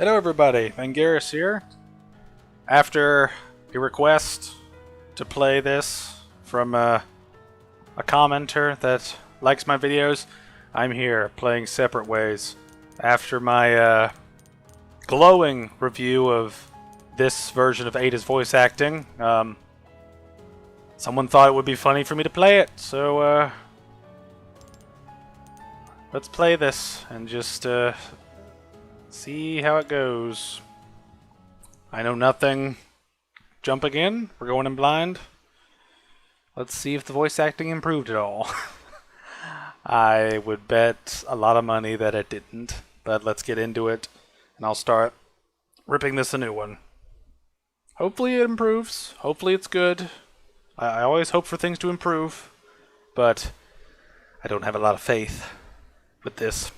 Hello everybody, Vangaris here. After a request to play this from a commenter that likes my videos, I'm here playing Separate Ways. After my glowing review of this version of Ada's voice acting, someone thought it would be funny for me to play it, so let's play this and just see how it goes. I know nothing. Jumping in. We're going in blind. Let's see if the voice acting improved at all. I would bet a lot of money that it didn't. But let's get into it. And I'll start ripping this a new one. Hopefully it improves. Hopefully it's good. I always hope for things to improve. But I don't have a lot of faith with this.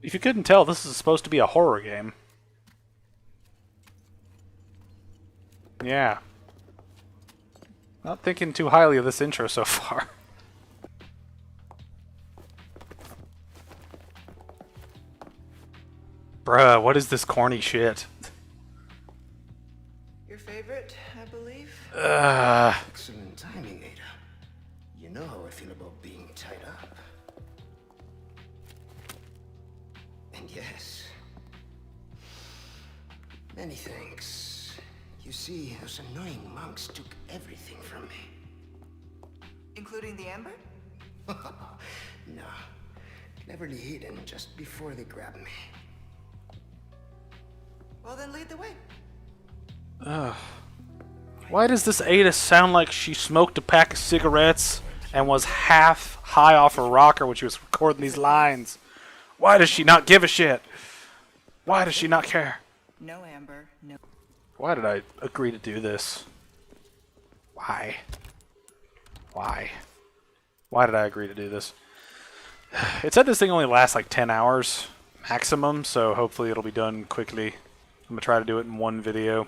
If you couldn't tell, this is supposed to be a horror game. Yeah. Not thinking too highly of this intro so far. Bruh, what is this corny shit? Your favorite, I believe? Excellent timing, Ada. You know how I feel about being tied up. And yes, many thanks. You see, those annoying monks took everything from me. Including the amber? No, cleverly hidden just before they grabbed me. Well, then lead the way. Why does this Ada sound like she smoked a pack of cigarettes and was half high off a rocker when she was recording these lines? Why does she not give a shit? Why does she not care? No amber, no. Why did I agree to do this? Why? Why? Why did I agree to do this? It said this thing only lasts like 10 hours maximum, so hopefully it'll be done quickly. I'm gonna try to do it in one video,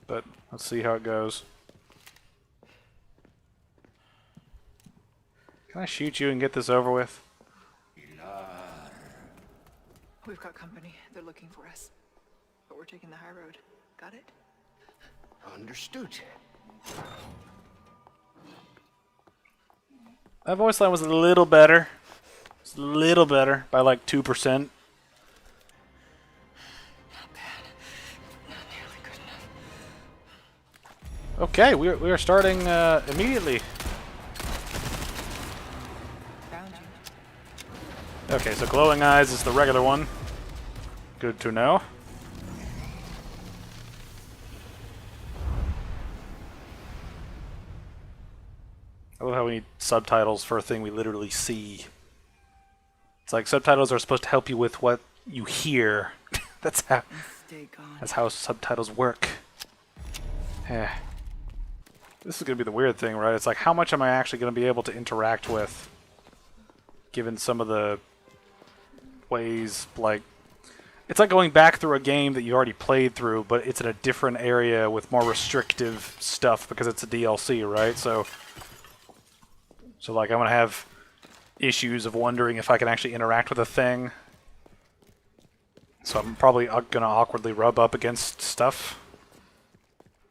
but let's see how it goes. Can I shoot you and get this over with? We've got company. They're looking for us. But we're taking the high road. Got it? Understood. That voice line was a little better. It's a little better by like 2%. Not bad. Not nearly good enough. Okay, we are starting immediately. Found you. Okay, so glowing eyes is the regular one. Good to know. I love how we need subtitles for a thing we literally see. It's like subtitles are supposed to help you with what you hear. That's how subtitles work. Yeah. This is gonna be the weird thing, right? It's like, how much am I actually gonna be able to interact with, given some of the ways, like, it's like going back through a game that you already played through, but it's in a different area with more restrictive stuff because it's a DLC, right? So like, I'm gonna have issues of wondering if I can actually interact with a thing. So I'm probably gonna awkwardly rub up against stuff.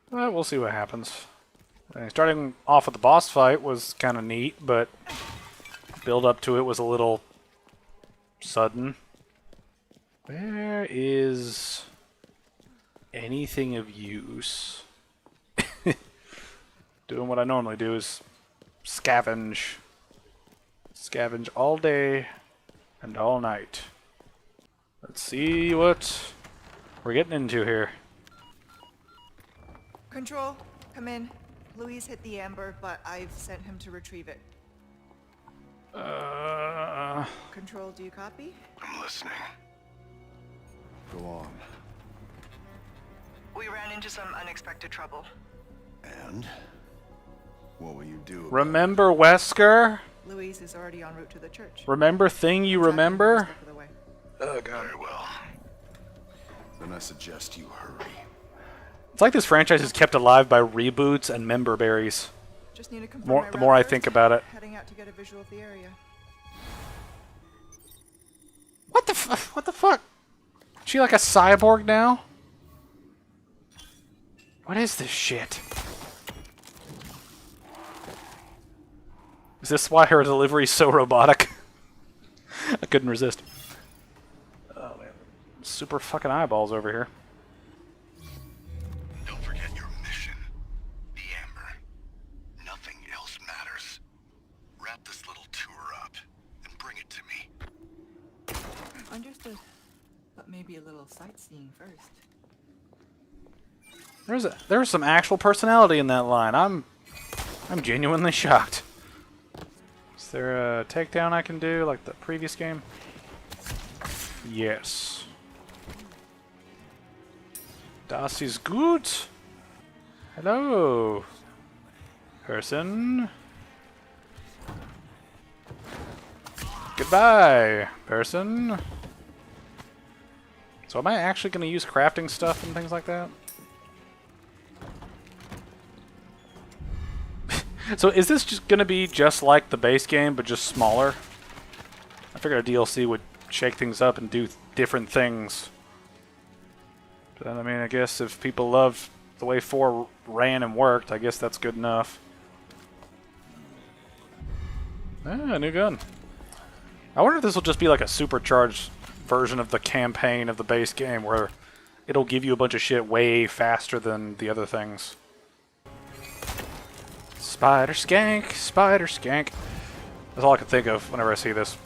But we'll see what happens. Starting off with the boss fight was kind of neat, but build up to it was a little sudden. Where is anything of use? Doing what I normally do is scavenge. Scavenge all day and all night. Let's see what we're getting into here. Control, come in. Louise hit the amber, but I've sent him to retrieve it. Control, do you copy? I'm listening. Go on. We ran into some unexpected trouble. And? What will you do? Remember Wesker? Louise is already en route to the church. Remember thing you remember? Oh, God. Very well. Then I suggest you hurry. It's like this franchise is kept alive by reboots and member berries. Just need to confirm The more I think about it. Heading out to get a visual of the area. What the fuck? Is she like a cyborg now? What is this shit? Is this why her delivery is so robotic? I couldn't resist. Oh man. Super fucking eyeballs over here. Don't forget your mission. The Amber. Nothing else matters. Wrap this little tour up and bring it to me. Understood. But maybe a little sightseeing first. There's some actual personality in that line. I'm genuinely shocked. Is there a takedown I can do like the previous game? Yes. Das ist gut. Hello, person. Goodbye, person. So am I actually going to use crafting stuff and things like that? So is this just going to be just like the base game, but just smaller? I figured a DLC would shake things up and do different things. But I mean, I guess if people love the way 4 ran and worked, I guess that's good enough. Ah, new gun. I wonder if this will just be like a supercharged version of the campaign of the base game, where it'll give you a bunch of shit way faster than the other things. Spider skank, spider skank. That's all I can think of whenever I see this.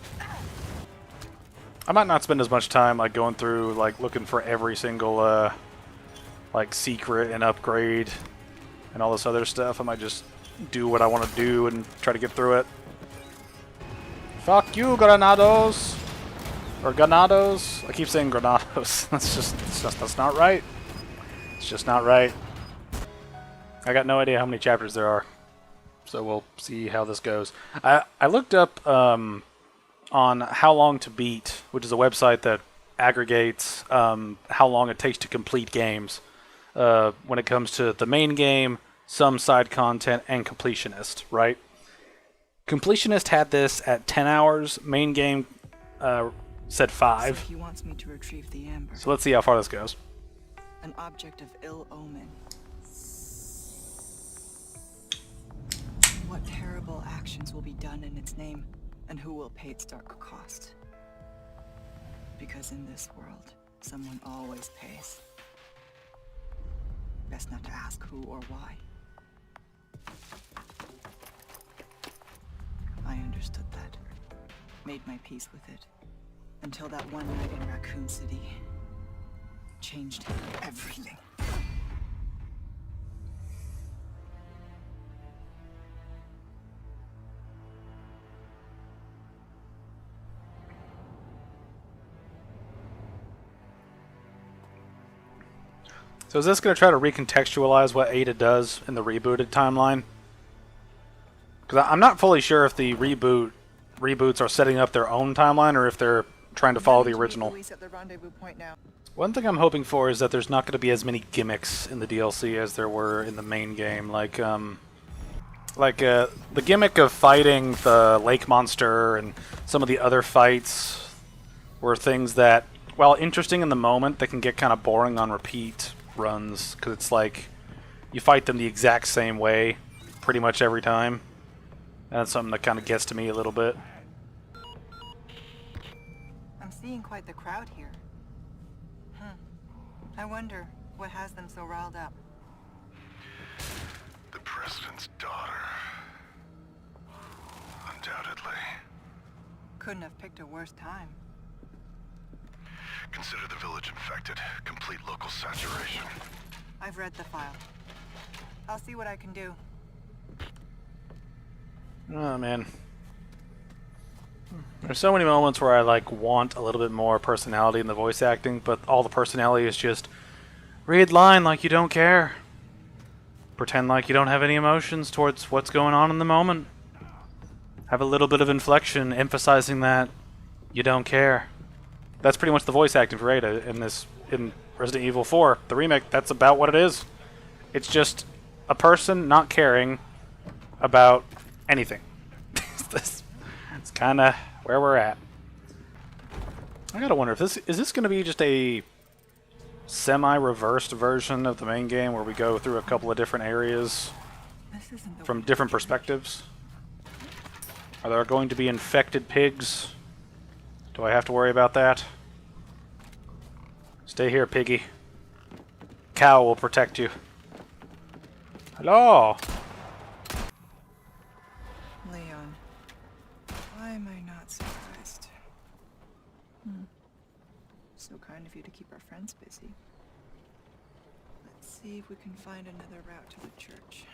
I might not spend as much time like going through like looking for every single like secret and upgrade and all this other stuff. I might just do what I want to do and try to get through it. Fuck you, Granados. Or Granados. I keep saying Granados. That's not right. It's just not right. I got no idea how many chapters there are. So we'll see how this goes. I looked up on How Long to Beat, which is a website that aggregates how long it takes to complete games when it comes to the main game, some side content, and Completionist, right? Completionist had this at 10 hours. Main game said 5. So he wants me to retrieve the amber. So let's see how far this goes. An object of ill omen. What terrible actions will be done in its name, and who will pay its dark cost? Because in this world, someone always pays. Best not to ask who or why. I understood that. Made my peace with it. Until that one night in Raccoon City. Changed everything. So is this going to try to recontextualize what Ada does in the rebooted timeline? Because I'm not fully sure if the reboots are setting up their own timeline or if they're trying to follow the original. One thing I'm hoping for is that there's not going to be as many gimmicks in the DLC as there were in the main game. Like the gimmick of fighting the lake monster and some of the other fights were things that, while interesting in the moment, they can get kind of boring on repeat runs, because it's like you fight them the exact same way pretty much every time. And that's something that kind of gets to me a little bit. I'm seeing quite the crowd here. I wonder what has them so riled up. The president's daughter. Undoubtedly. Couldn't have picked a worse time. Consider the village infected. Complete local saturation. I've read the file. I'll see what I can do. Oh man. There's so many moments where I like want a little bit more personality in the voice acting, but all the personality is just read line like you don't care. Pretend like you don't have any emotions towards what's going on in the moment. Have a little bit of inflection emphasizing that you don't care. That's pretty much the voice acting for Ada in Resident Evil 4, the remake. That's about what it is. It's just a person not caring about anything. It's kind of where we're at. I gotta wonder if is this going to be just a semi-reversed version of the main game where we go through a couple of different areas from different perspectives? Are there going to be infected pigs? Do I have to worry about that? Stay here, piggy. Cow will protect you. Hello! Leon, why am I not surprised? So kind of you to keep our friends busy. Let's see if we can find another route to the church.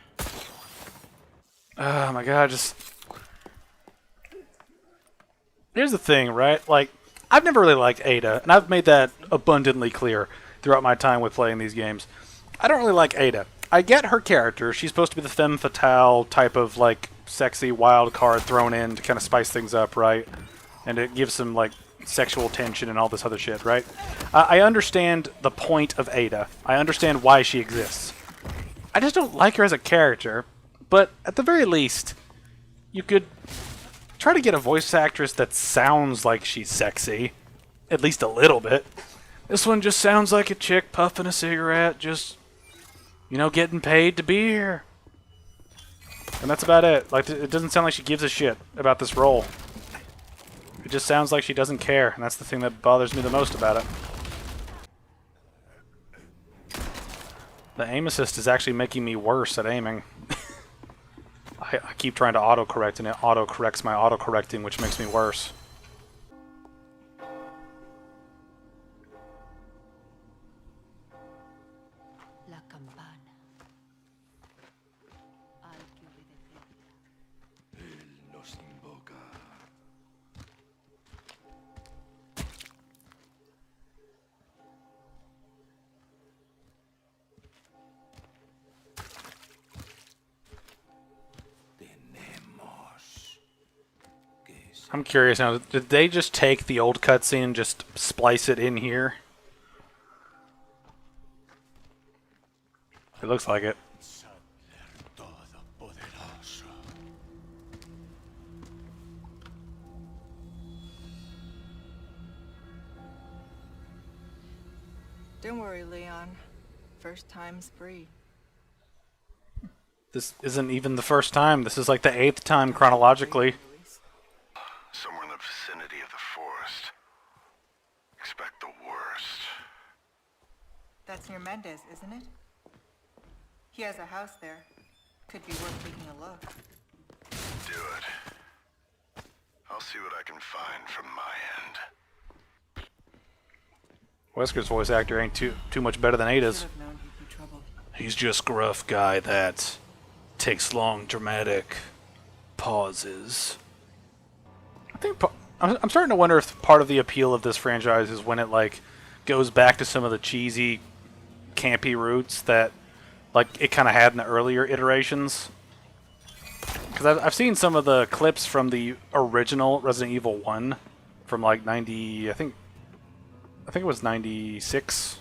Oh my god, just... Here's the thing, right? Like, I've never really liked Ada, and I've made that abundantly clear throughout my time with playing these games. I don't really like Ada. I get her character. She's supposed to be the femme fatale type of, like, sexy wild card thrown in to kind of spice things up, right? And it gives some, like, sexual tension and all this other shit, right? I understand the point of Ada. I understand why she exists. I just don't like her as a character, but at the very least, you could try to get a voice actress that sounds like she's sexy. At least a little bit. This one just sounds like a chick puffing a cigarette, just, you know, getting paid to be here. And that's about it. Like, it doesn't sound like she gives a shit about this role. It just sounds like she doesn't care, and that's the thing that bothers me the most about it. The aim assist is actually making me worse at aiming. I keep trying to autocorrect, and it autocorrects my autocorrecting, which makes me worse. La campana. Alguien le detecta. Él nos invoca. I'm curious now, did they just take the old cutscene and just splice it in here? It looks like it. Don't worry, Leon. First time's free. This isn't even the first time. This is like the 8th time chronologically. Somewhere in the vicinity of the forest. Expect the worst. That's near Mendez, isn't it? He has a house there. Could be worth taking a look. Do it. I'll see what I can find from my end. Wesker's voice actor ain't too much better than Ada's. Should have known he'd be trouble. He's just gruff guy that takes long dramatic pauses. I think I'm starting to wonder if part of the appeal of this franchise is when it like goes back to some of the cheesy, campy roots that like it kind of had in the earlier iterations. Because I've seen some of the clips from the original Resident Evil 1 from like 90, I think it was 96,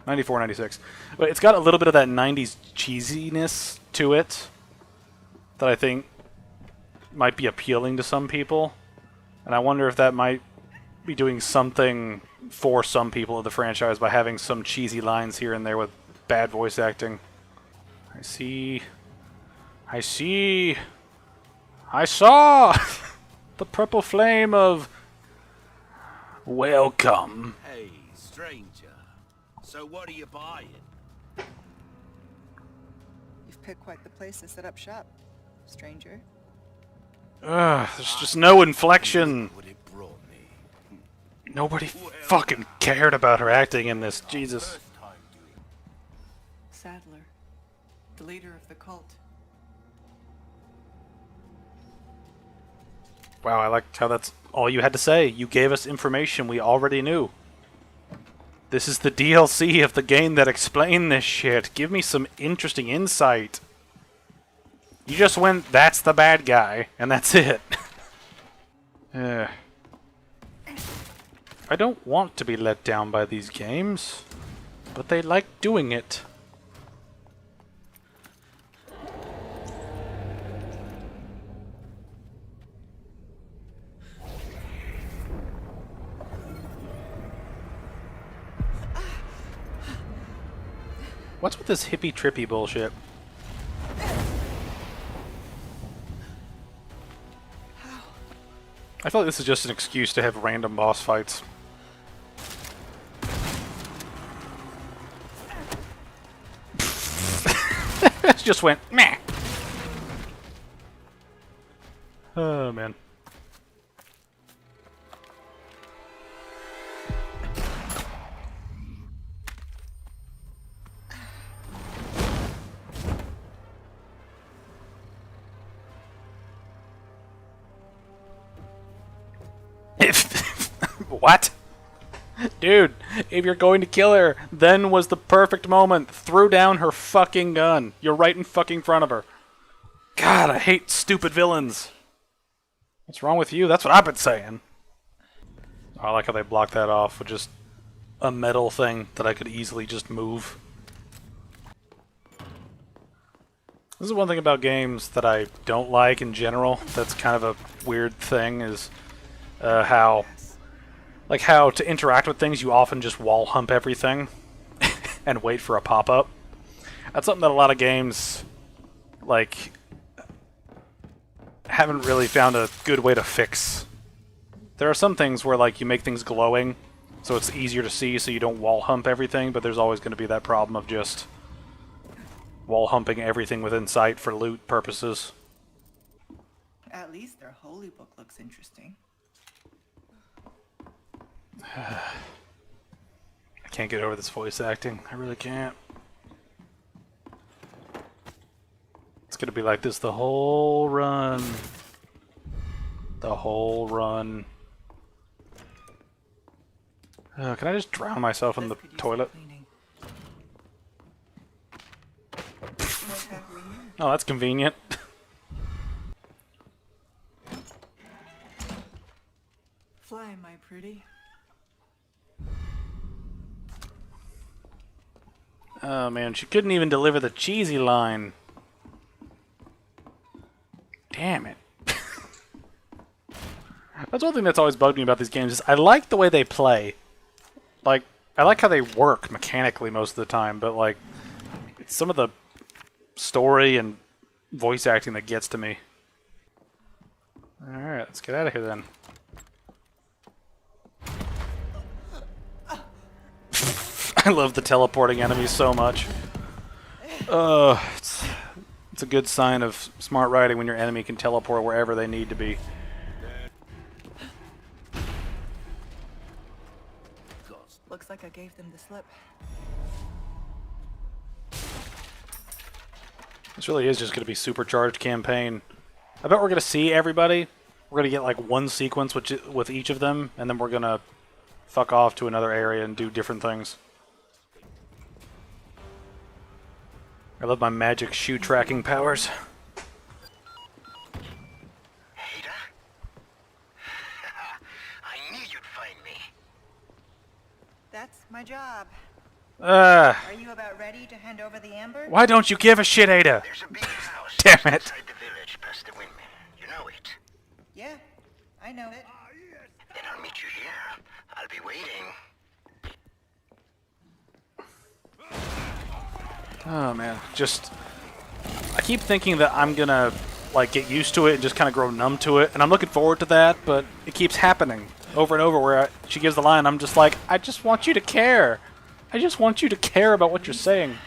94, 96. But it's got a little bit of that 90s cheesiness to it that I think might be appealing to some people. And I wonder if that might be doing something for some people of the franchise by having some cheesy lines here and there with bad voice acting. I saw the purple flame of welcome. Hey, stranger. So what are you buying? You've picked quite the place to set up shop, stranger. There's just no inflection. What it brought me. Nobody fucking cared about her acting in this. Jesus. Sadler, the leader of the cult. Wow, I like how that's all you had to say. You gave us information we already knew. This is the DLC of the game that explained this shit. Give me some interesting insight. You just went, that's the bad guy, and that's it. I don't want to be let down by these games, but they like doing it. What's with this hippie trippy bullshit? I feel like this is just an excuse to have random boss fights. It just went meh. Oh man. What? Dude, if you're going to kill her, then was the perfect moment. Threw down her fucking gun. You're right in fucking front of her. God, I hate stupid villains. What's wrong with you? That's what I've been saying. Oh, I like how they blocked that off with just a metal thing that I could easily just move. This is one thing about games that I don't like in general. That's kind of a weird thing is how to interact with things, you often just wall hump everything and wait for a pop-up. That's something that a lot of games, like, haven't really found a good way to fix. There are some things where, like, you make things glowing, so it's easier to see, so you don't wall hump everything, but there's always going to be that problem of just wall humping everything within sight for loot purposes. At least their holy book looks interesting. I can't get over this voice acting. I really can't. It's gonna be like this the whole run. The whole run. Can I just drown myself in the toilet? Oh, that's convenient. Fly, my pretty. Oh man, she couldn't even deliver the cheesy line. Damn it. That's one thing that's always bugged me about these games is I like the way they play. Like, I like how they work mechanically most of the time, but like, it's some of the story and voice acting that gets to me. Alright, let's get out of here then. I love the teleporting enemies so much. It's a good sign of smart writing when your enemy can teleport wherever they need to be. Looks like I gave them the slip. This really is just going to be supercharged campaign. I bet we're going to see everybody. We're going to get like one sequence with each of them, and then we're going to fuck off to another area and do different things. I love my magic shoe tracking powers. Ada? I knew you'd find me. That's my job. Are you about ready to hand over the amber? Why don't you give a shit, Ada? There's a big house Damn it. outside the village past the windmill. You know it. Yeah, I know it. Then I'll meet you here. I'll be waiting. Oh man, I keep thinking that I'm gonna like get used to it and just kind of grow numb to it, and I'm looking forward to that, but it keeps happening over and over where she gives the line, I'm just like, I just want you to care. I just want you to care about what you're saying.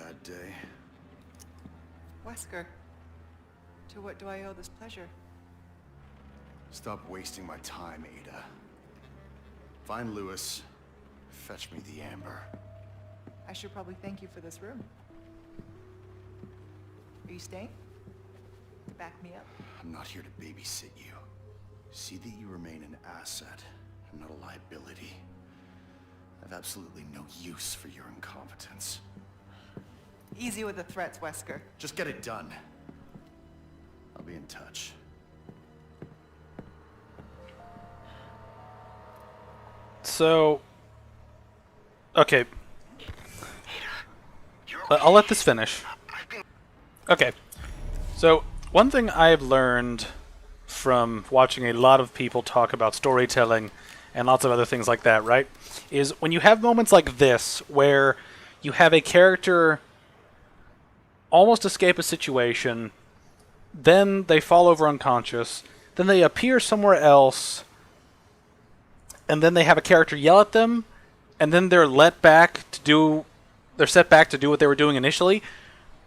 bad day. Wesker, to what do I owe this pleasure? Stop wasting my time, Ada. Find Lewis. Fetch me the amber. I should probably thank you for this room. Are you staying? To back me up? I'm not here to babysit you. See that you remain an asset and not a liability. I have absolutely no use for your incompetence. Easy with the threats, Wesker. Just get it done. I'll be in touch. So, okay. I'll let this finish. Okay. So, one thing I've learned from watching a lot of people talk about storytelling and lots of other things like that, right, is when you have moments like this where you have a character almost escape a situation, then they fall over unconscious, then they appear somewhere else, and then they have a character yell at them, and then they're set back to do what they were doing initially.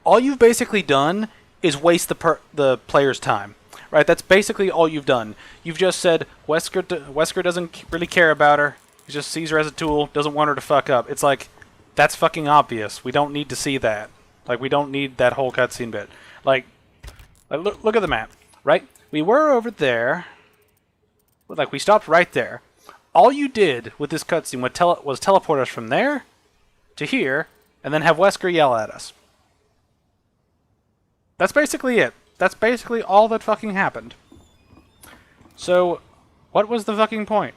All you've basically done is waste the player's time, right? That's basically all you've done. You've just said Wesker doesn't really care about her. He just sees her as a tool, doesn't want her to fuck up. It's like, that's fucking obvious. We don't need to see that. Like, we don't need that whole cutscene bit. Like look at the map, right? We were over there. Like, we stopped right there. All you did with this cutscene was teleport us from there to here, and then have Wesker yell at us. That's basically it. That's basically all that fucking happened. So, what was the fucking point?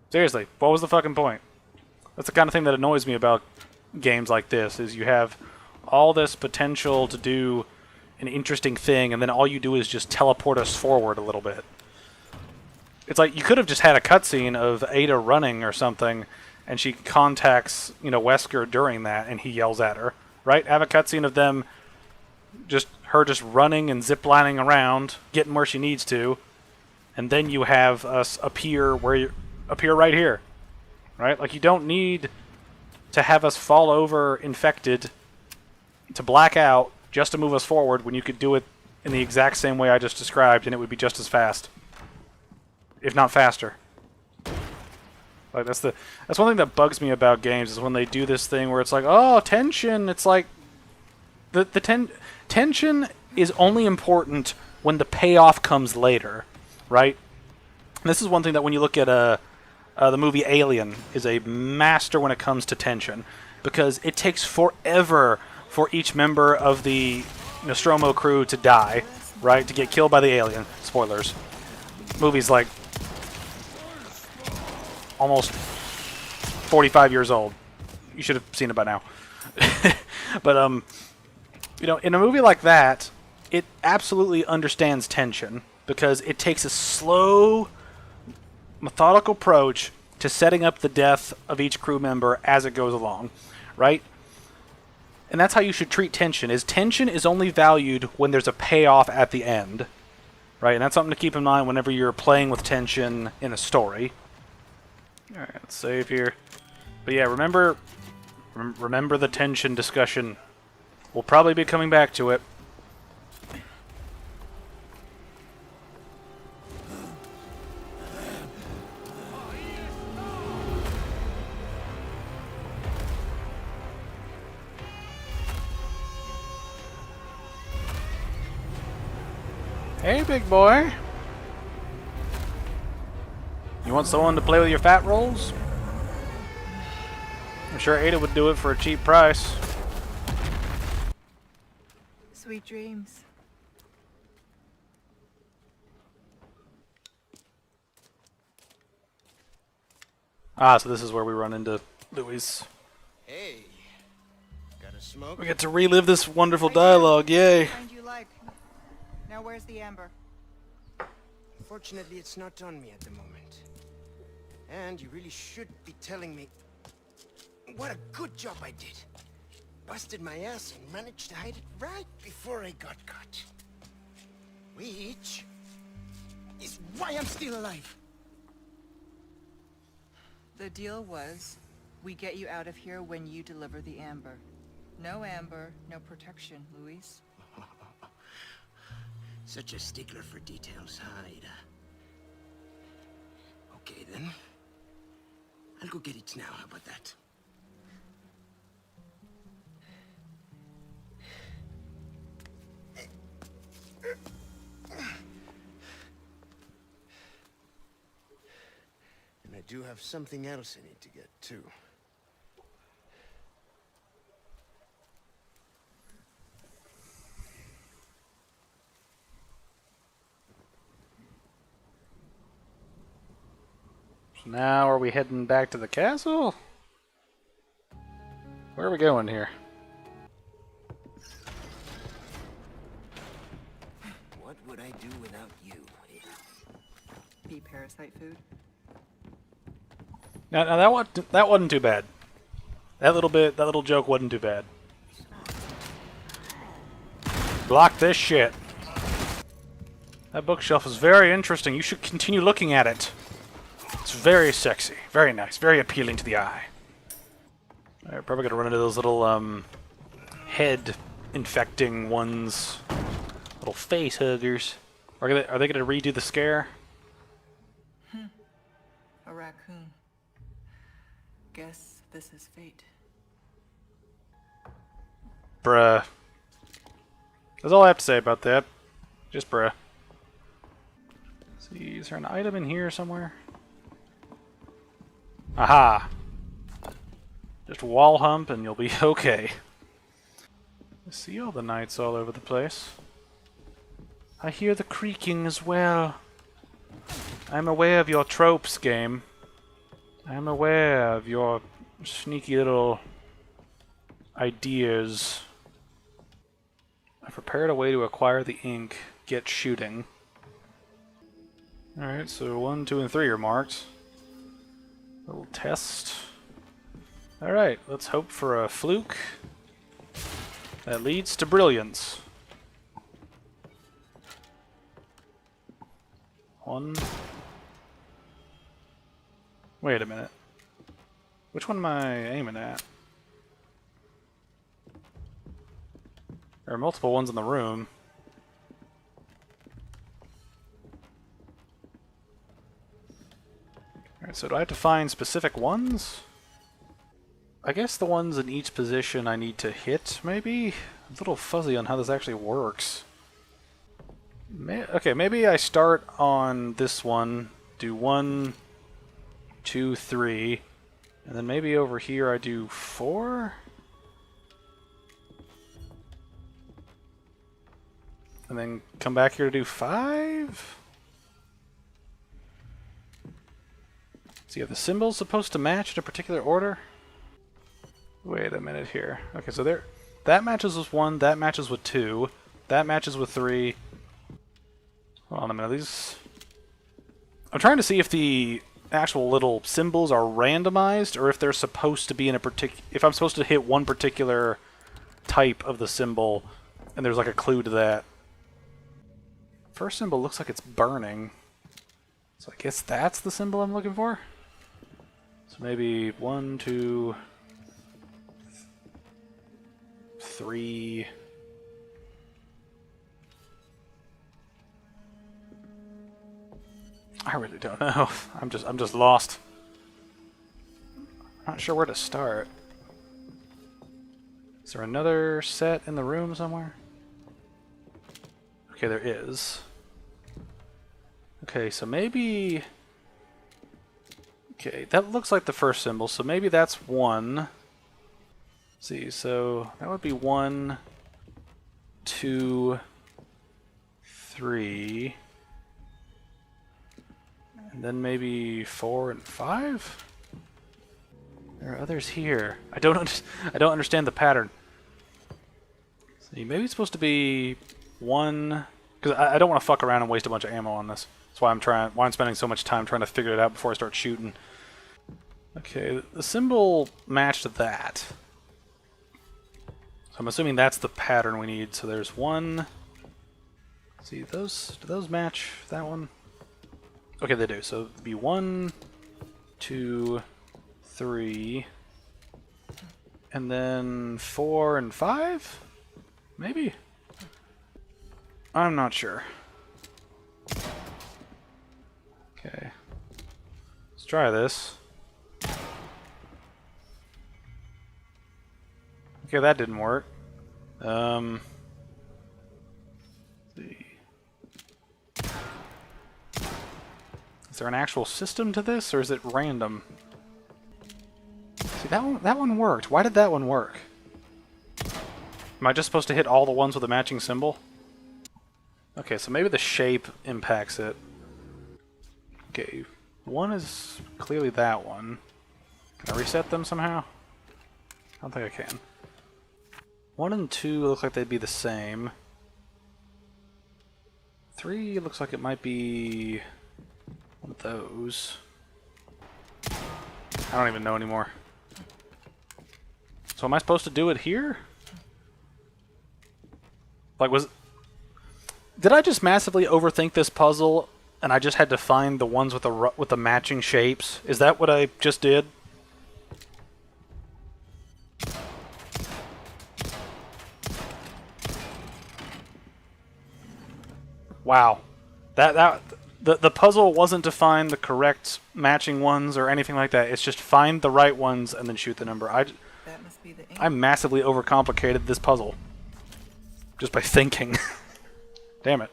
Seriously, what was the fucking point? That's the kind of thing that annoys me about games like this, is you have all this potential to do an interesting thing, and then all you do is just teleport us forward a little bit. It's like, you could have just had a cutscene of Ada running or something, and she contacts, Wesker during that, and he yells at her, right? Have a cutscene of them, just running and ziplining around, getting where she needs to, and then you have us appear right here, right? Like, you don't need to have us fall over infected to black out just to move us forward when you could do it in the exact same way I just described, and it would be just as fast, if not faster. Like, that's one thing that bugs me about games, is when they do this thing where it's like, oh, tension. It's like the tension is only important when the payoff comes later, right? And this is one thing that when you look at the movie Alien is a master when it comes to tension, because it takes forever for each member of the Nostromo crew to die, right? To get killed by the alien. Spoilers. Movie's like almost 45 years old. You should have seen it by now. But in a movie like that, it absolutely understands tension, because it takes a slow, methodical approach to setting up the death of each crew member as it goes along, right? And that's how you should treat tension. Tension is only valued when there's a payoff at the end, right? And that's something to keep in mind whenever you're playing with tension in a story. All right, let's save here. But yeah, remember the tension discussion. We'll probably be coming back to it. Hey, big boy. You want someone to play with your fat rolls? I'm sure Ada would do it for a cheap price. Sweet dreams. Ah, so this is where we run into Louis. Hey, got a smoke? We get to relive this wonderful dialogue, yay! Find you like. Now where's the amber? Fortunately, it's not on me at the moment. And you really should be telling me what a good job I did. Busted my ass and managed to hide it right before I got caught. Which is why I'm still alive. The deal was, we get you out of here when you deliver the amber. No amber, no protection, Luis. Such a stickler for details, huh, Ada? Okay, then. I'll go get it now. How about that? And I do have something else I need to get, too. So now are we heading back to the castle? Where are we going here? What would I do without you, Ada? Be parasite food? Now that wasn't too bad. That little joke wasn't too bad. Block this shit. That bookshelf is very interesting. You should continue looking at it. It's very sexy, very nice, very appealing to the eye. Alright, probably gonna run into those little head infecting ones, little face huggers. Are they gonna redo the scare? A raccoon. Guess this is fate. Bruh. That's all I have to say about that. Just bruh. See, is there an item in here somewhere? Aha! Just wall hump and you'll be okay. I see all the knights all over the place. I hear the creaking as well. I'm aware of your tropes, game. I'm aware of your sneaky little ideas. I've prepared a way to acquire the ink. Get shooting. Alright, so 1, 2, and 3 are marked. Little test. Alright, let's hope for a fluke that leads to brilliance. 1. Wait a minute. Which one am I aiming at? There are multiple ones in the room. Alright, so do I have to find specific ones? I guess the ones in each position I need to hit, maybe? I'm a little fuzzy on how this actually works. Okay, maybe I start on this one, do 1, 2, 3, and then maybe over here I do 4? And then come back here to do 5? So yeah, the symbol's supposed to match in a particular order? Wait a minute here. Okay, so there, that matches with 1, that matches with 2, that matches with 3. Hold on a minute, these... I'm trying to see if the actual little symbols are randomized, or if they're supposed to be in a particular... If I'm supposed to hit one particular type of the symbol, and there's like a clue to that. First symbol looks like it's burning. So I guess that's the symbol I'm looking for? So maybe 1, 2, 3... I really don't know. I'm just lost. Not sure where to start. Is there another set in the room somewhere? Okay, there is. Okay, so maybe... Okay, that looks like the first symbol, so maybe that's 1. Let's see, so that would be 1, 2, 3... And then maybe 4 and 5? There are others here. I don't understand the pattern. See, maybe it's supposed to be 1, because I don't want to fuck around and waste a bunch of ammo on this. That's why I'm spending so much time trying to figure it out before I start shooting. Okay, the symbol matched that. So I'm assuming that's the pattern we need. So there's 1. See, do those match that one? Okay, they do. So it'd be 1, 2, 3, And then 4 and 5? Maybe? I'm not sure. Okay. Let's try this. Okay, that didn't work. Let's see. Is there an actual system to this, or is it random? See, that one worked. Why did that one work? Am I just supposed to hit all the ones with a matching symbol? Okay, so maybe the shape impacts it. Okay, one is clearly that one. Can I reset them somehow? I don't think I can. 1 and 2 look like they'd be the same. 3 looks like it might be one of those. I don't even know anymore. So am I supposed to do it here? Like, did I just massively overthink this puzzle and I just had to find the ones with the matching shapes? Is that what I just did? Wow. The puzzle wasn't to find the correct matching ones or anything like that. It's just find the right ones and then shoot the number. That must be the ink. I massively overcomplicated this puzzle. Just by thinking. Damn it.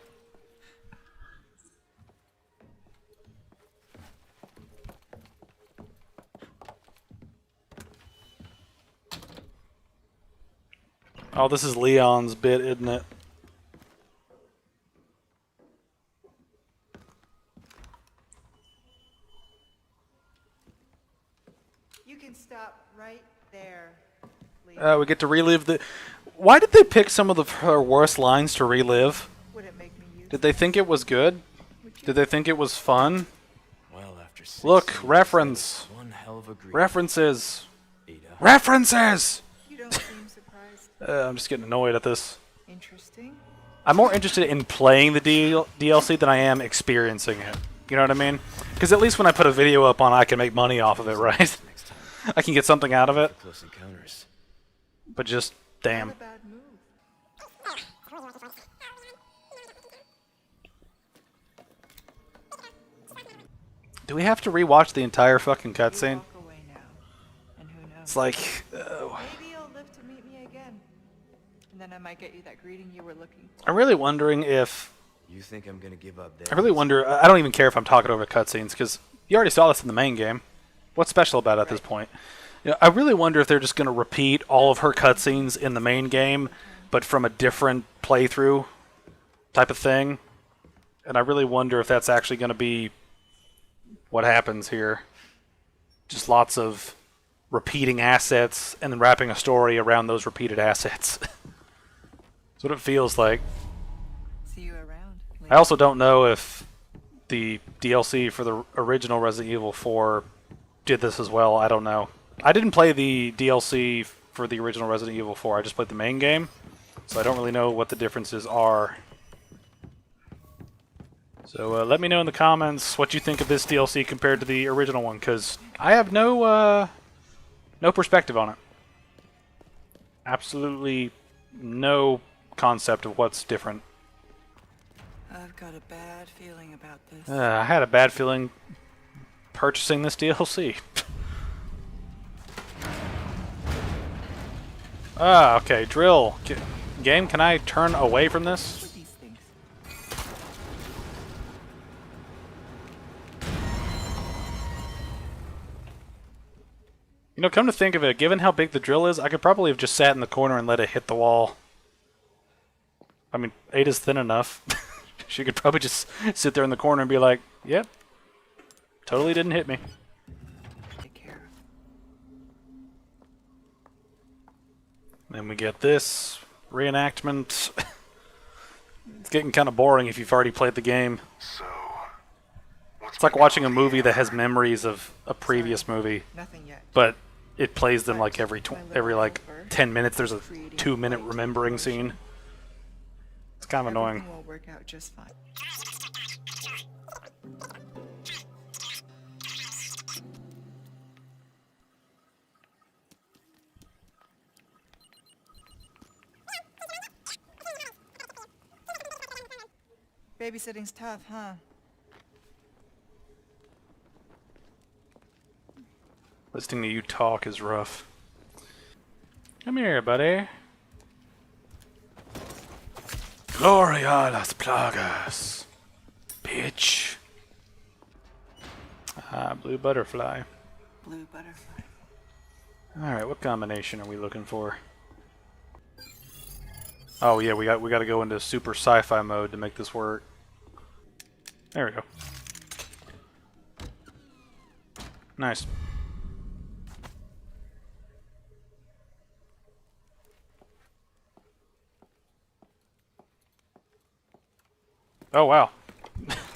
Oh, this is Leon's bit, isn't it? You can stop right there, please. We get to relive the... Why did they pick some of her worst lines to relive? Would it make me use Did they think it was good? Did they think it was fun? Well, after 6 Look, seasons, reference. one hell of a greed. References. Ada. References! You don't seem surprised. I'm just getting annoyed at this. Interesting. I'm more interested in playing the DLC than I am experiencing it. You know what I mean? Because at least when I put a video up on it, I can make money off of it, right? Next time, I can get something out of it. close encounters. But just, damn. Not a bad move. Do we have to rewatch the entire fucking You cutscene? walk away now, and who knows? It's like, Maybe you'll live to meet me again, and then I might get you that greeting you were looking for. I'm really wondering if... You think I'm gonna give up there? I really wonder... I don't even care if I'm talking over cutscenes, because you already saw this in the main game. What's special about it at this point? You know, I really wonder if they're just going to repeat all of her cutscenes in the main game, but from a different playthrough type of thing. And I really wonder if that's actually going to be what happens here. Just lots of repeating assets and then wrapping a story around those repeated assets. That's what it feels like. See you around. I also don't know if the DLC for the original Resident Evil 4 did this as well. I don't know. I didn't play the DLC for the original Resident Evil 4. I just played the main game, so I don't really know what the differences are. So let me know in the comments what you think of this DLC compared to the original one, because I have no perspective on it. Absolutely no concept of what's different. I've got a bad feeling about this. I had a bad feeling purchasing this DLC. Okay, drill. Game, can I turn away from this? With these things. You know, come to think of it, given how big the drill is, I could probably have just sat in the corner and let it hit the wall. I mean, Ada's thin enough. She could probably just sit there in the corner and be like, yep, totally didn't hit me. Take care. Then we get this reenactment. It's getting kind of boring if you've already played the game. So, what's It's like watching a movie that has memories of a previous movie, Nothing yet. but it plays them like every like 10 minutes. There's a 2-minute remembering scene. It's kind of annoying. Everything will work out just fine. Babysitting's tough, huh? Listening to you talk is rough. Come here, buddy. Gloria las plagas. Bitch. Ah, blue butterfly. Blue butterfly. Alright, what combination are we looking for? Oh yeah, we got to go into super sci-fi mode to make this work. There we go. Nice. Oh wow.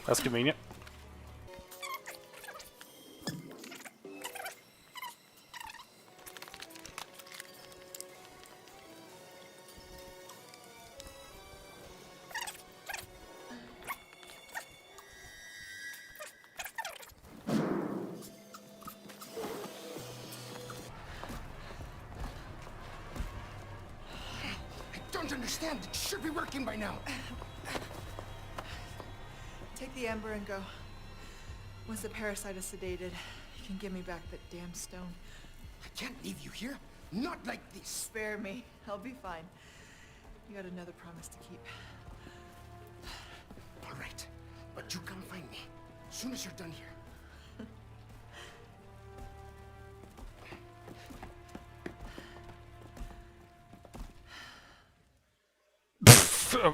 That's convenient. I don't understand. It should be working by now. Take the ember and go. Once the parasite is sedated, you can give me back that damn stone. I can't leave you here. Not like this. Spare me. I'll be fine. You got another promise to keep. All right, but you come find me as soon as you're done here.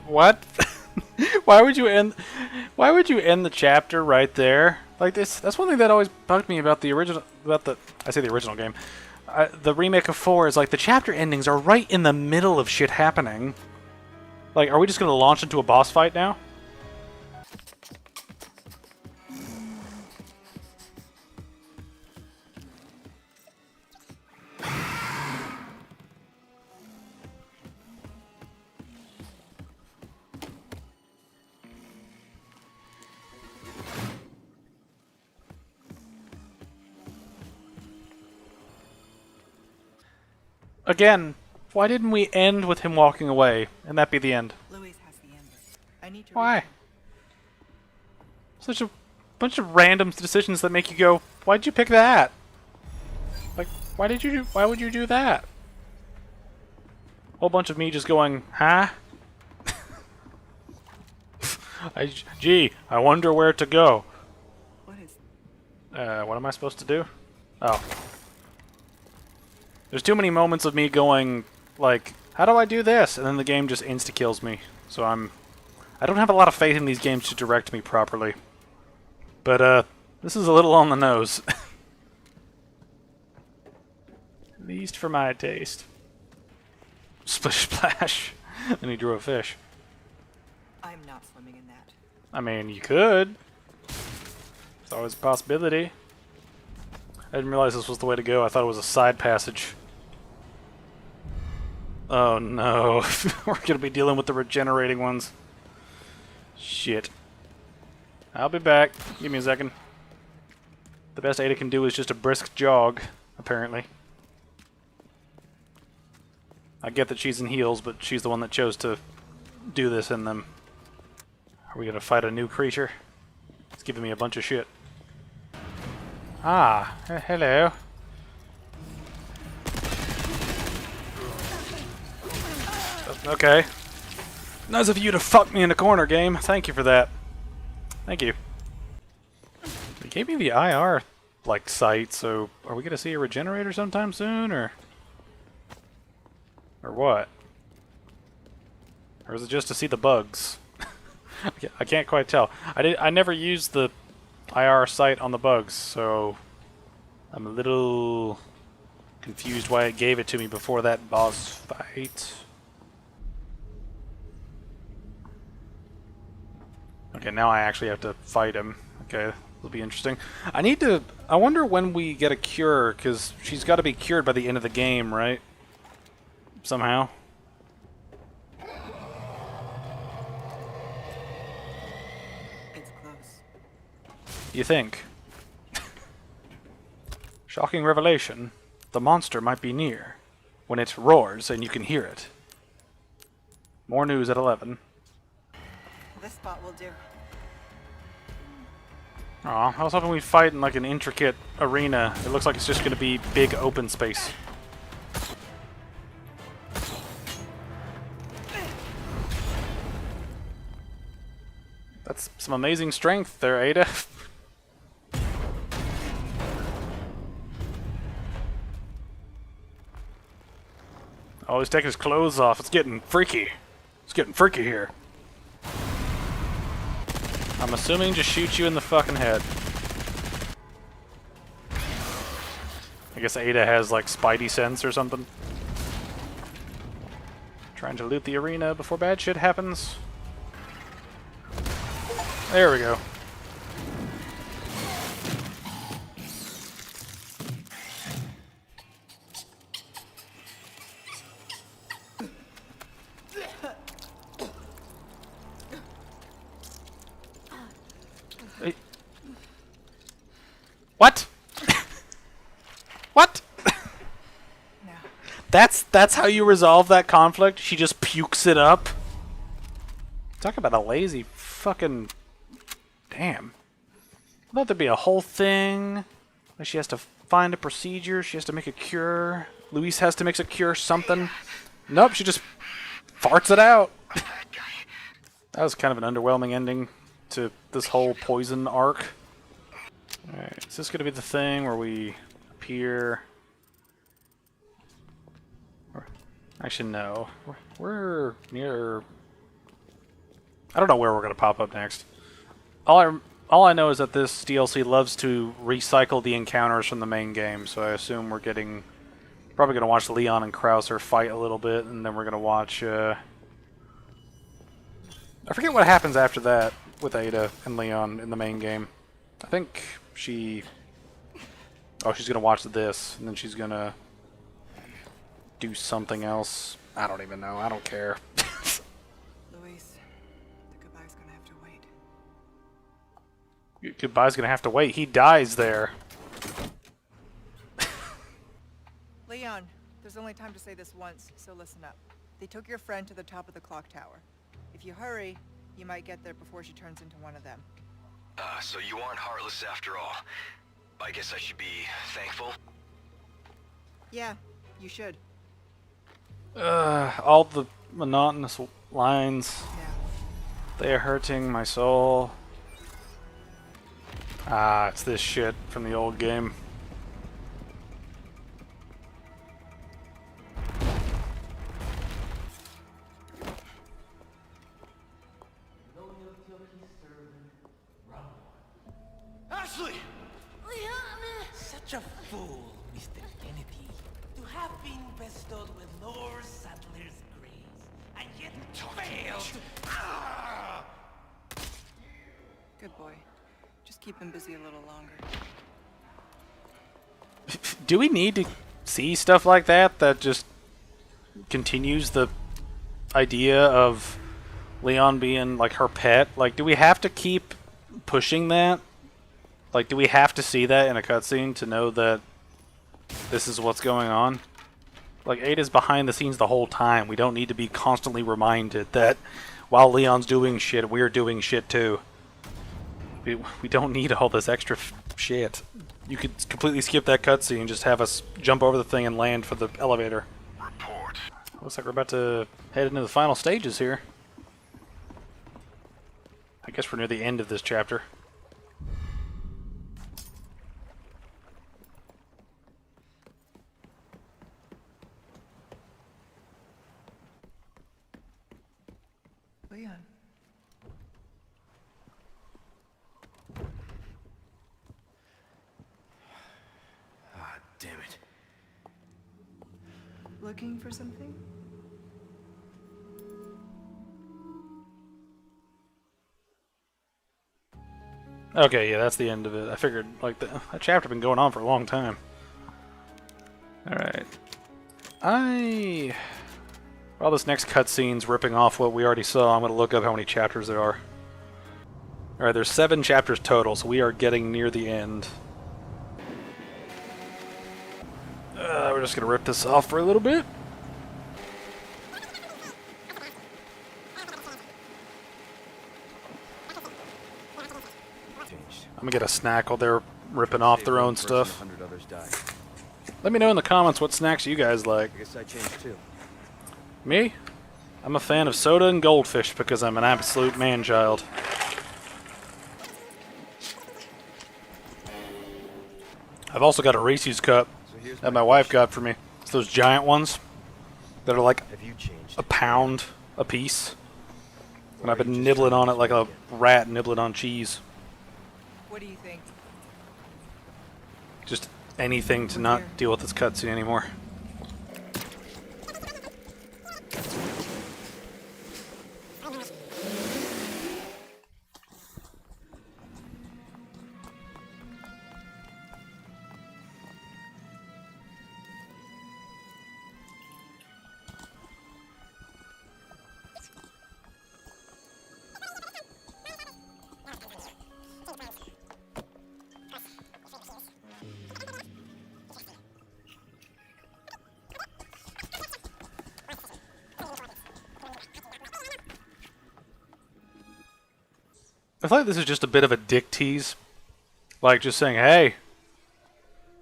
What? Why would you end the chapter right there? Like this, that's one thing that always bugged me about the original, I say the original game. The remake of 4 is like the chapter endings are right in the middle of shit happening. Like, are we just going to launch into a boss fight now? Again, why didn't we end with him walking away and that be the end? Louise has the ember. I need to. Why? Such a bunch of random decisions that make you go, why'd you pick that? Like, why would you do that? Whole bunch of me just going, huh? Gee, I wonder where to go. What is? What am I supposed to do? Oh. There's too many moments of me going, like, how do I do this? And then the game just insta-kills me. So I don't have a lot of faith in these games to direct me properly. But, this is a little on the nose. At least for my taste. Splish splash. Then he drew a fish. I'm not swimming in that. I mean, you could. It's always a possibility. I didn't realize this was the way to go. I thought it was a side passage. Oh no. We're gonna be dealing with the regenerating ones. Shit. I'll be back. Give me a second. The best Ada can do is just a brisk jog, apparently. I get that she's in heels, but she's the one that chose to do this in them. Are we gonna fight a new creature? It's giving me a bunch of shit. Ah, hello. Okay. Nice of you to fuck me in the corner, game. Thank you for that. Thank you. They gave me the IR, like, sight, so are we gonna see a regenerator sometime soon, or what? Or is it just to see the bugs? I can't quite tell. I never used the IR sight on the bugs, so I'm a little confused why it gave it to me before that boss fight. Okay, now I actually have to fight him. Okay, it'll be interesting. I wonder when we get a cure, because she's got to be cured by the end of the game, right? Somehow. It's close. You think? Shocking revelation. The monster might be near. When it roars and you can hear it. More news at 11. this spot will do. Aw, I was hoping we'd fight in like an intricate arena. It looks like it's just gonna be big open space. That's some amazing strength there, Ada. Oh, he's taking his clothes off. It's getting freaky. It's getting freaky here. I'm assuming just shoot you in the fucking head. I guess Ada has like spidey sense or something. Trying to loot the arena before bad shit happens. There we go. What? What? No. That's how you resolve that conflict? She just pukes it up? Talk about a lazy fucking... Damn. I thought there'd be a whole thing. Like she has to find a procedure, she has to make a cure. Luis has to make a cure something. Nope, she just farts it out. That was kind of an underwhelming ending to this whole poison arc. Alright, is this going to be the thing where we appear... Actually, no. We're near... I don't know where we're going to pop up next. All I know is that this DLC loves to recycle the encounters from the main game, so I assume we're getting... Probably going to watch Leon and Krauser fight a little bit, and then we're going to watch... I forget what happens after that with Ada and Leon in the main game. I think she... Oh, she's going to watch this, and then she's going to do something else. I don't even know. I don't care. Luis, the goodbye's gonna have to wait. Goodbye's going to have to wait. He dies there. Leon, there's only time to say this once, so listen up. They took your friend to the top of the clock tower. If you hurry, you might get there before she turns into one of them. So you aren't heartless after all. I guess I should be thankful. Yeah, you should. All the monotonous lines. Now, They are hurting my soul. Ah, it's this shit from the old game. Ashley! Such a fool, Mr. Kennedy, to have been bestowed with Lord Sattler's grace, and yet failed. good boy. Just keep him busy a little longer. Do we need to see stuff like that that just continues the idea of Leon being like her pet? Like, do we have to keep pushing that? Like, do we have to see that in a cutscene to know that this is what's going on? Like, Ada's behind the scenes the whole time. We don't need to be constantly reminded that while Leon's doing shit, we're doing shit too. We don't need all this extra shit. You could completely skip that cutscene and just have us jump over the thing and land for the elevator. Report. Looks like we're about to head into the final stages here. I guess we're near the end of this chapter. Leon. Ah, damn it. Looking for something? Okay, yeah, that's the end of it. I figured, like, that chapter had been going on for a long time. Alright. While this next cutscene's ripping off what we already saw, I'm going to look up how many chapters there are. Alright, there's 7 chapters total, so we are getting near the end. We're just going to rip this off for a little bit. I'm gonna get a snack while they're ripping off their own stuff. 100 others die. Let me know in the comments what snacks you guys like. I guess I changed too. Me? I'm a fan of soda and goldfish because I'm an absolute man-child. I've also got a Reese's cup that my wife got for me. It's those giant ones that are like Have you changed? a pound a piece. And I've been nibbling on it like a rat nibbling on cheese. What do you think? Just anything to not deal with this cutscene anymore. I feel like this is just a bit of a dick tease. Like just saying, hey,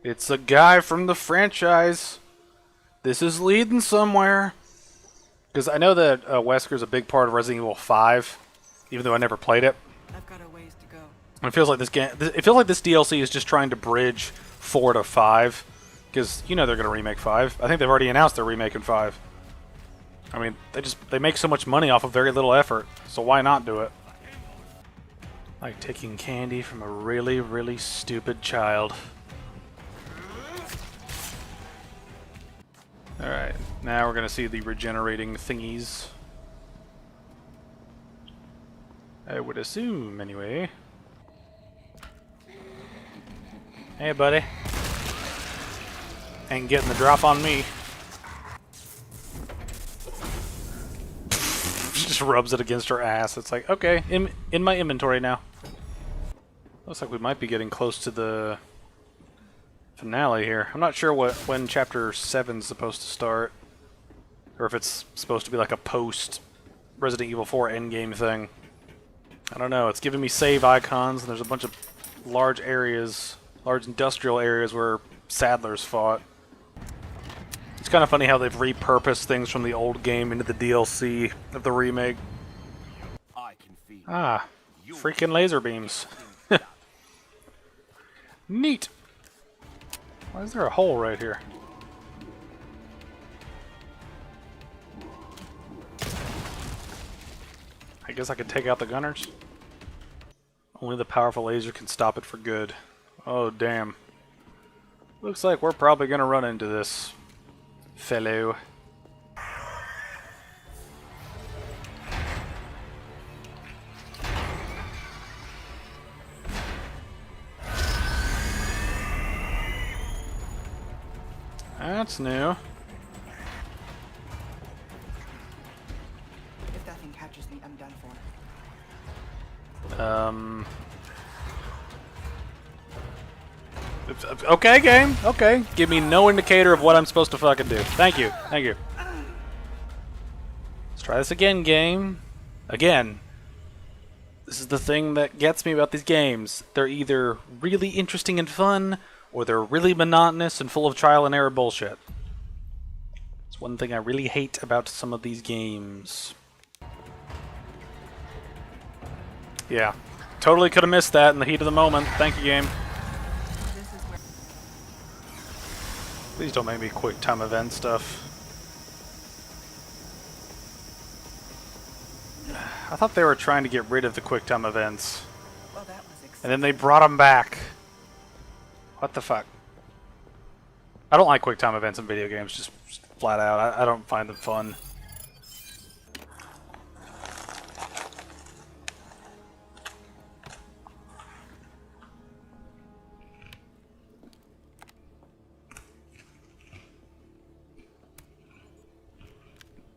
it's a guy from the franchise. This is leading somewhere. Because I know that Wesker's a big part of Resident Evil 5, even though I never played it. I've got a ways to go. And it feels like this game. It feels like this DLC is just trying to bridge 4 to 5, because you know they're going to remake 5. I think they've already announced they're remaking 5. I mean, they make so much money off of very little effort, so why not do it? Like taking candy from a really, really stupid child. Alright, now we're gonna see the regenerating thingies. I would assume, anyway. Hey, buddy. Ain't getting the drop on me. She just rubs it against her ass. It's like, okay, in my inventory now. Looks like we might be getting close to the finale here. I'm not sure when Chapter 7's supposed to start. Or if it's supposed to be like a post Resident Evil 4 endgame thing. I don't know. It's giving me save icons, and there's a bunch of large areas, large industrial areas where Sadler's fought. It's kind of funny how they've repurposed things from the old game into the DLC of the remake. Ah, freaking laser beams. Neat. Why is there a hole right here? I guess I could take out the gunners. Only the powerful laser can stop it for good. Oh, damn. Looks like we're probably gonna run into this fellow. That's new. If that thing catches me, I'm done for. Okay, game. Okay. Give me no indicator of what I'm supposed to fucking do. Thank you. Thank you. Let's try this again, game. Again. This is the thing that gets me about these games. They're either really interesting and fun, or they're really monotonous and full of trial and error bullshit. It's one thing I really hate about some of these games. Yeah. Totally could have missed that in the heat of the moment. Thank you, game. This is where Please don't make me quick time event stuff. I thought they were trying to get rid of the quick time events. well, that was exciting. And then they brought them back. What the fuck? I don't like quick time events in video games, just flat out. I don't find them fun.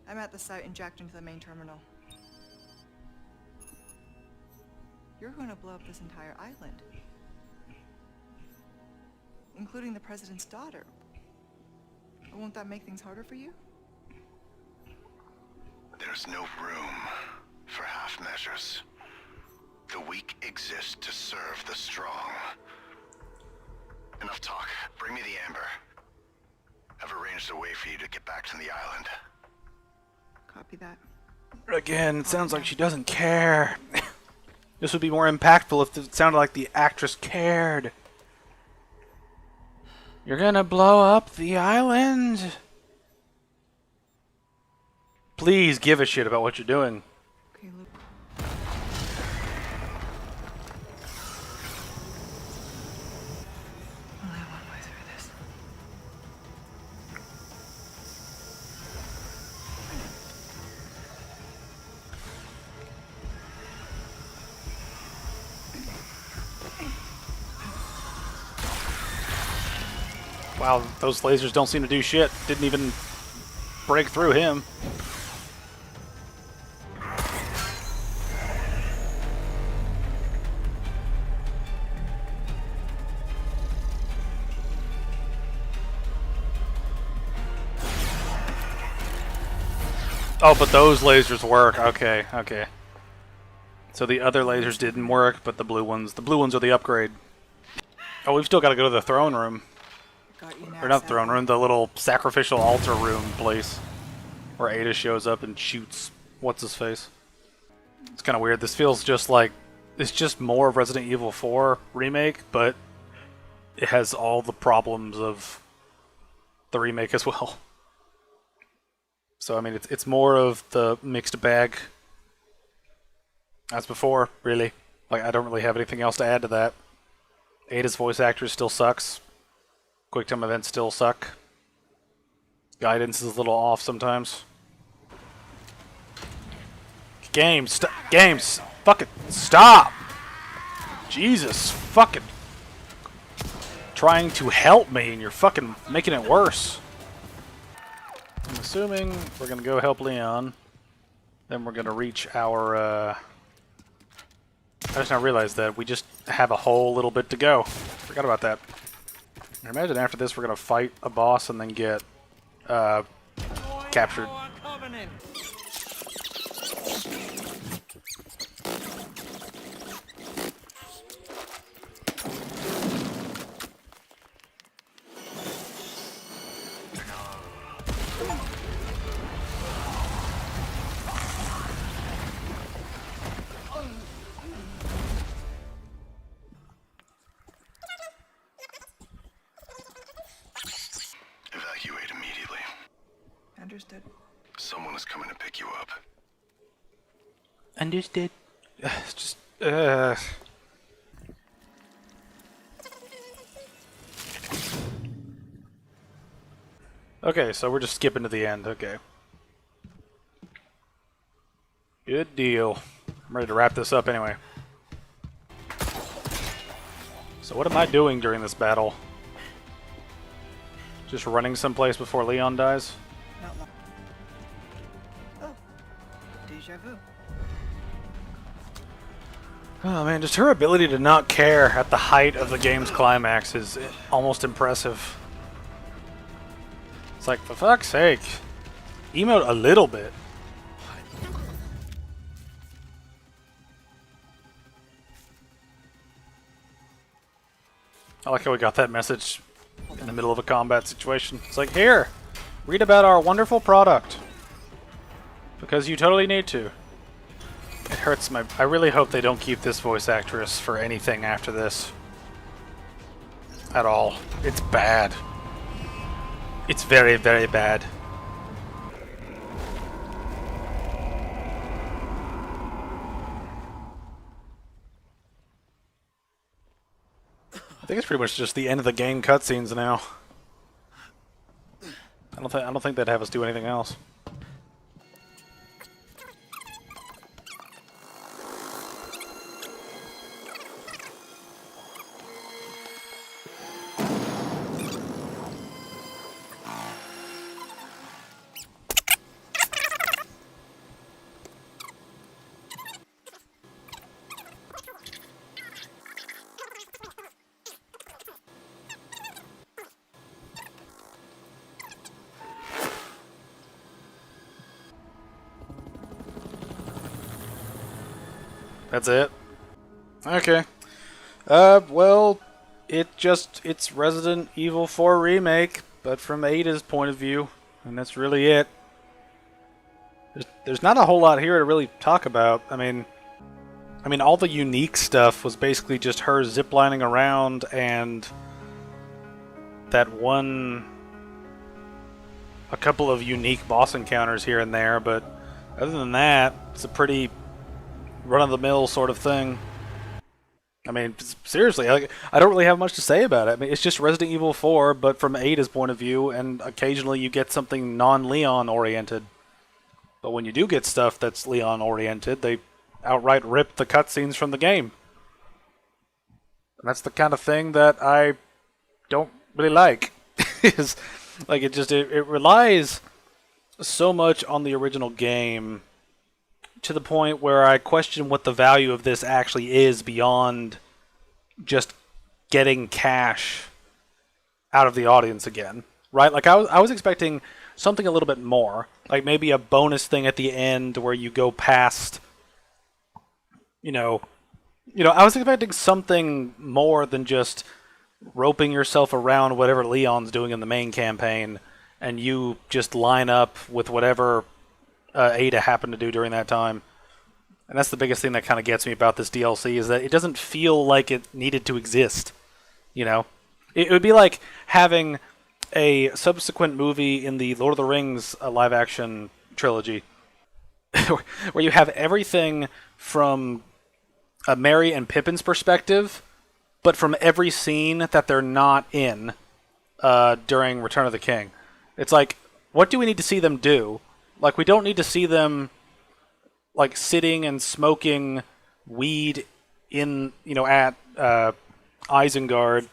I'm at the site and jacked into the main terminal. You're going to blow up this entire island. Including the president's daughter. Won't that make things harder for you? There's no room for half measures. The weak exist to serve the strong. Enough talk. Bring me the amber. I've arranged a way for you to get back to the island. Copy that. Again, it sounds like she doesn't care. This would be more impactful if it sounded like the actress cared. You're gonna blow up the island? Please give a shit about what you're doing. Okay, look. Only one way through this. Wow, those lasers don't seem to do shit. Didn't even break through him. Oh, but those lasers work. Okay, okay. So the other lasers didn't work, but the blue ones are the upgrade. Oh, we've still got to go to the throne room. Got you now, Or not Sam. throne room, the little sacrificial altar room place. Where Ada shows up and shoots what's-his-face. It's kind of weird. This feels just like... It's just more of Resident Evil 4 Remake, but it has all the problems of the remake as well. So, I mean, it's more of the mixed bag as before, really. Like, I don't really have anything else to add to that. Ada's voice actress still sucks. QuickTime events still suck. Guidance is a little off sometimes. Games, games, fucking stop! Jesus, fucking trying to help me and you're fucking making it worse. I'm assuming we're gonna go help Leon. Then we're gonna reach our, I just now realized that we just have a whole little bit to go. Forgot about that. I imagine after this we're gonna fight a boss and then get captured. Evacuate immediately. Understood. Someone is coming to pick you up. Understood. It's just, Okay, so we're just skipping to the end. Okay. Good deal. I'm ready to wrap this up anyway. So what am I doing during this battle? Just running someplace before Leon dies? Not long. Oh, deja vu. Oh man, just her ability to not care at the height of the game's climax is almost impressive. It's like, for fuck's sake, emote a little bit. I like how we got that message in the middle of a combat situation. It's like, here, read about our wonderful product. Because you totally need to. It hurts my... I really hope they don't keep this voice actress for anything after this. At all. It's bad. It's very, very bad. I think it's pretty much just the end of the game cutscenes now. I don't think they'd have us do anything else. That's it? Okay. Well, it's Resident Evil 4 Remake, but from Ada's point of view, and that's really it. There's not a whole lot here to really talk about. I mean, all the unique stuff was basically just her ziplining around and that a couple of unique boss encounters here and there, but other than that, it's a pretty run-of-the-mill sort of thing. I mean, seriously, I don't really have much to say about it. I mean, it's just Resident Evil 4, but from Ada's point of view, and occasionally you get something non-Leon oriented. But when you do get stuff that's Leon oriented, they outright rip the cutscenes from the game. And that's the kind of thing that I don't really like. Is like it relies so much on the original game to the point where I question what the value of this actually is beyond just getting cash out of the audience again, right? Like I was expecting something a little bit more, like maybe a bonus thing at the end where you go past, I was expecting something more than just roping yourself around whatever Leon's doing in the main campaign, and you just line up with whatever Ada happened to do during that time. And that's the biggest thing that kind of gets me about this DLC, is that it doesn't feel like it needed to exist. It would be like having a subsequent movie in the Lord of the Rings live-action trilogy where you have everything from Merry and Pippin's perspective, but from every scene that they're not in during Return of the King. It's like, what do we need to see them do? Like, we don't need to see them like sitting and smoking weed in, at Isengard,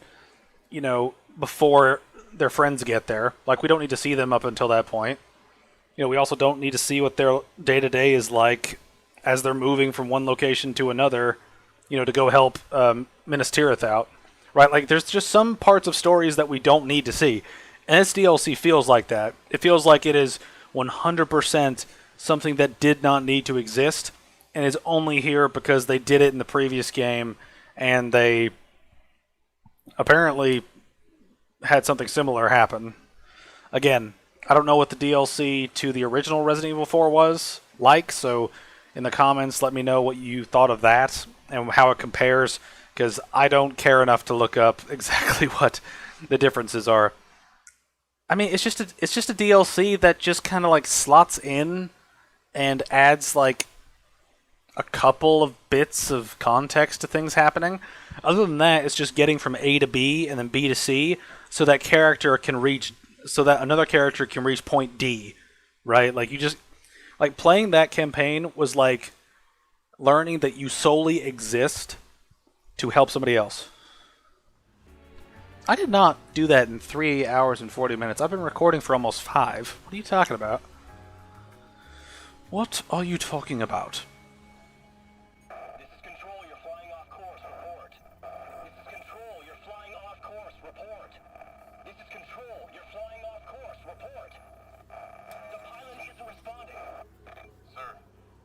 before their friends get there. Like, we don't need to see them up until that point. We also don't need to see what their day-to-day is like as they're moving from one location to another, to go help Minas Tirith out. Right? Like, there's just some parts of stories that we don't need to see. And this DLC feels like that. It feels like it is 100% something that did not need to exist and is only here because they did it in the previous game and they apparently had something similar happen. Again, I don't know what the DLC to the original Resident Evil 4 was like, so in the comments let me know what you thought of that and how it compares, because I don't care enough to look up exactly what the differences are. I mean, it's just a DLC that just kind of like slots in and adds like a couple of bits of context to things happening. Other than that, it's just getting from A to B and then B to C so that another character can reach point D, right? Like, you just like playing that campaign was like learning that you solely exist to help somebody else. I did not do that in 3 hours and 40 minutes. I've been recording for almost 5. What are you talking about? What are you talking about? This is Control, you're flying off course, report. This is Control, you're flying off course, report. This is Control, you're flying off course, report. The pilot isn't responding. Sir,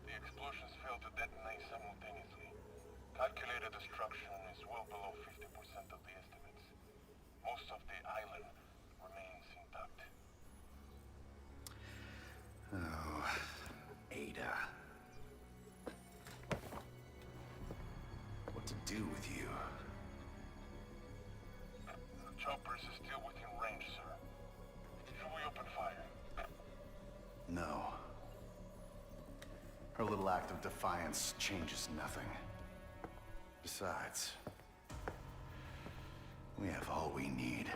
the explosions failed to detonate simultaneously. Calculated destruction is well below 50% of the estimates. Most of the island remains intact. Oh, Ada. What to do with you? The choppers is still within range, sir. Should we open fire? No. Her little act of defiance changes nothing. Besides, we have all we need.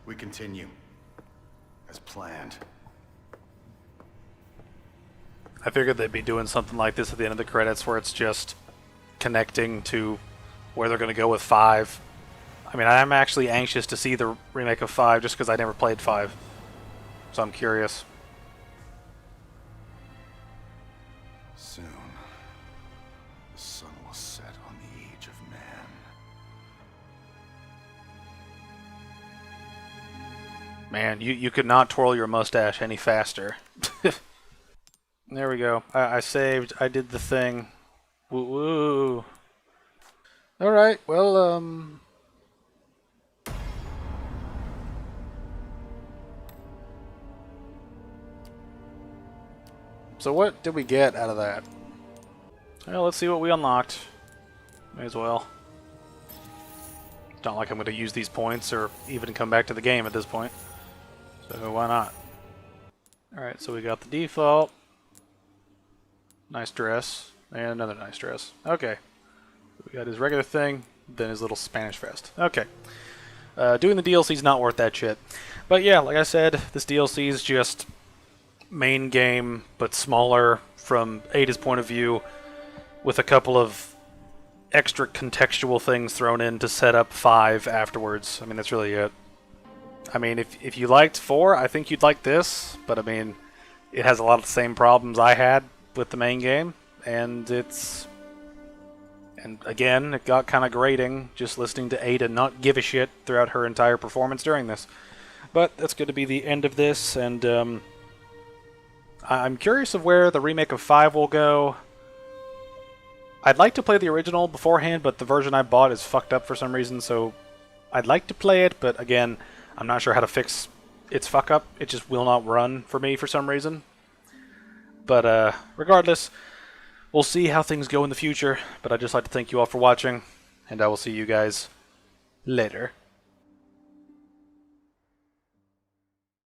We continue. As planned. I figured they'd be doing something like this at the end of the credits where it's just connecting to where they're going to go with 5. I mean, I'm actually anxious to see the remake of 5 just because I never played 5. So I'm curious. Soon, the sun will set on the age of man. Man, you could not twirl your mustache any faster. There we go. I saved. I did the thing. Woo woo. Alright, well, so what did we get out of that? Well, let's see what we unlocked. May as well. It's not like I'm going to use these points or even come back to the game at this point. So why not? Alright, so we got the default. Nice dress. And another nice dress. Okay. We got his regular thing, then his little Spanish vest. Okay. Doing the DLC is not worth that shit. But yeah, like I said, this DLC is just main game, but smaller from Ada's point of view, with a couple of extra contextual things thrown in to set up 5 afterwards. I mean, that's really it. I mean, if you liked 4, I think you'd like this, but I mean, it has a lot of the same problems I had with the main game, and it's... And again, it got kind of grating just listening to Ada not give a shit throughout her entire performance during this. But that's going to be the end of this, and I'm curious of where the remake of 5 will go. I'd like to play the original beforehand, but the version I bought is fucked up for some reason, so I'd like to play it, but again, I'm not sure how to fix its fuck up. It just will not run for me for some reason. But regardless, we'll see how things go in the future, but I'd just like to thank you all for watching, and I will see you guys later.